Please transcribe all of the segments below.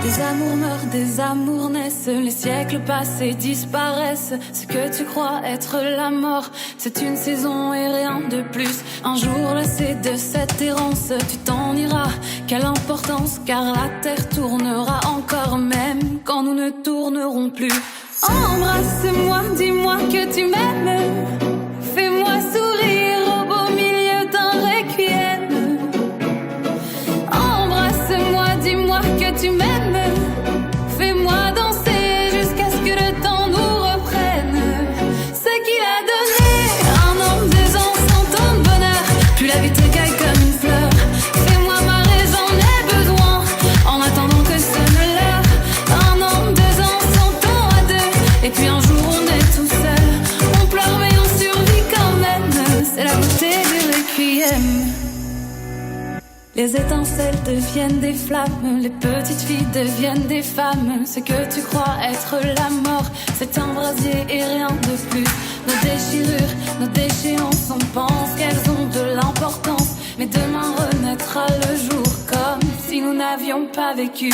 Des amours meurent, des amours naissent, les siècles passés disparaissent. Ce que tu crois être la mort, c'est une saison et rien de plus. Un jour lassé de cette errance, tu t'en iras. Quelle importance, car la terre tournera encore, même quand nous ne tournerons plus. Embrasse-moi, dis-moi que tu m'aimes. Fais-moi sourire au beau milieu d'un requiem. Embrasse-moi, dis-moi que tu m'aimes. Fais-moi danser jusqu'à ce que le temps nous reprenne. Ce qu'il a donné, 1 an, 2 ans, 100 ans de bonheur. Plus la vie te caille comme une fleur. Fais-moi marrer, j'en ai besoin. En attendant que sonne l'heure. 1 an, 2 ans, 100 ans à deux. Et puis un jour on est tout seul. On pleure mais on survit quand même. C'est la beauté du requiem. Les étincelles deviennent des flammes, les petites filles deviennent des femmes. Ce que tu crois être la mort, c'est un brasier et rien de plus. Nos déchirures, nos déchéances, on pense qu'elles ont de l'importance. Mais demain renaîtra le jour comme si nous n'avions pas vécu.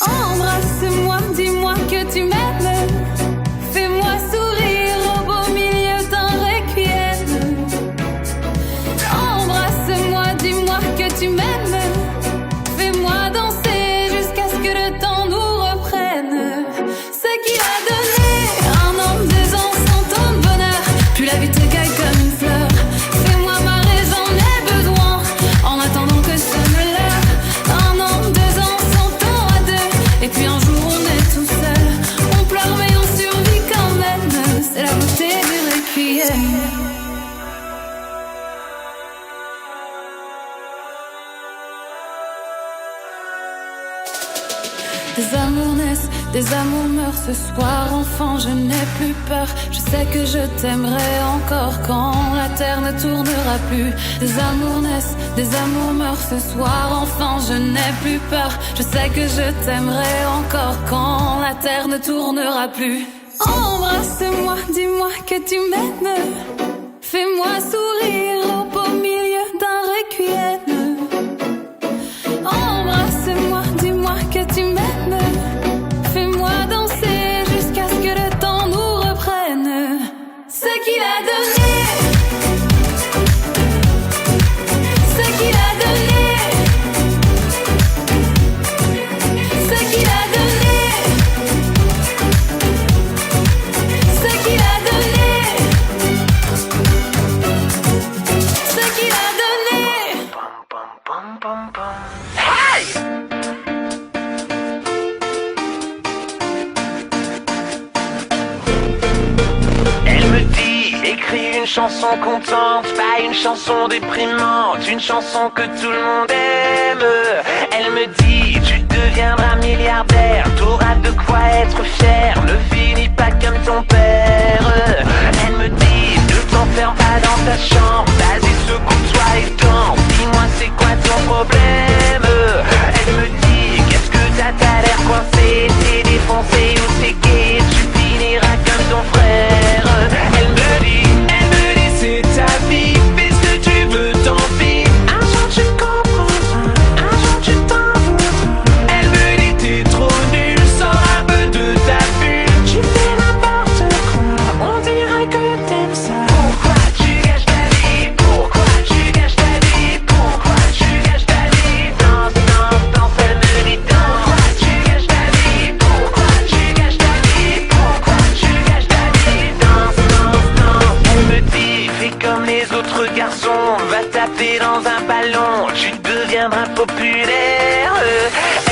Embrasse-moi, dis-moi que tu m'aimes. Fais-moi sourire au beau milieu d'un requiem. Embrasse-moi, dis-moi que tu m'aimes. Fais-moi danser jusqu'à ce que le temps nous reprenne. Ce qu'il a donné, 1 an, 2 ans, 100 ans de bonheur. Plus la vie te caille comme une fleur. Fais-moi marrer, j'en ai besoin. En attendant que sonne l'heure. 1 an, 2 ans, 100 ans à deux. Et puis un jour on est tout seul. On pleure mais on survit quand même. C'est la beauté du requiem. Des amours naissent, des amours meurent. Ce soir, enfant, je n'ai plus peur. Je sais que je t'aimerai encore quand la terre ne tournera plus. Des amours naissent, des amours meurent. Ce soir, enfant, je n'ai plus peur. Je sais que je t'aimerai encore quand la terre ne tournera plus. Embrasse-moi, dis-moi que tu m'aimes. Fais-moi sourire au beau milieu d'un requiem. Embrasse-moi, dis-moi que tu m'aimes. Fais-moi danser jusqu'à ce que le temps nous reprenne. Ce qu'il a donné, ce qu'il a donné, ce qu'il a donné, ce qu'il a donné, ce qu'il a donné. Hey! Écris une chanson contente, pas une chanson déprimante, une chanson que tout le monde aime. Elle me dit, tu deviendras milliardaire, t'auras de quoi être fier, ne finis pas comme ton père. Elle me dit, ne t'enferme pas dans ta chambre, vas-y secoue-toi et danse, dis-moi c'est quoi ton problème. Elle me dit, qu'est-ce que t'as l'air coincé, t'es défoncé ou t'es gay, tu finiras comme ton frère. Elle me dit, c'est ta vie, fais ce que tu veux, tant pis. Un jour tu comprendras, un jour tu t'en voudras. Elle me dit t'es trop nul, sors un peu de ta bulle. Tu fais n'importe quoi, on dirait que t'aimes ça. Pourquoi tu gâches ta vie? Pourquoi tu gâches ta vie? Pourquoi tu gâches ta vie? Danse, danse, danse, elle me dit danse. Pourquoi tu gâches ta vie? Pourquoi tu gâches ta vie? Pourquoi tu gâches ta vie? Danse, danse, danse. Elle me dit fais comme les autres garçons, va taper dans un ballon, tu deviendras populaire.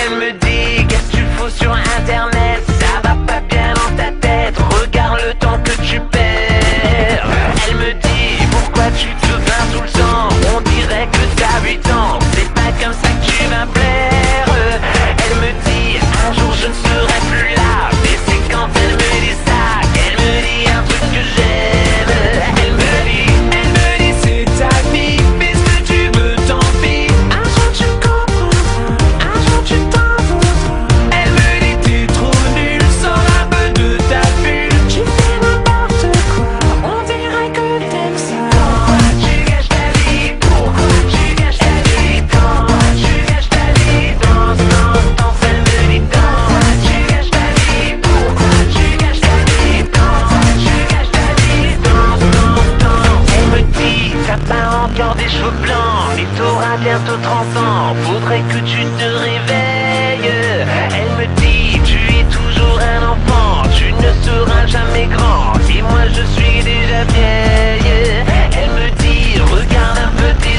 Elle me dit qu'est-ce que tu fous sur internet, ça va pas bien dans ta tête, regarde le temps que tu perds. Elle me dit pourquoi tu te plains tout le temps, on dirait que t'as 8 ans, c'est pas comme ça que tu vas plaire. Elle me dit un jour je ne serai plus là, mais c'est quand elle me dit ça qu'elle me dit un truc que j'aime. Elle me dit c'est ta vie, fais ce que tu veux, tant pis. Un jour tu comprendras, un jour tu t'en voudras. Elle me dit t'es trop nul. ans, mais t'auras bientôt 30 ans. Faudrait que tu te réveilles. Elle me dit, tu es toujours un enfant, tu ne seras jamais grand. Et moi je suis déjà vieille. Elle me dit, regarde un peu tes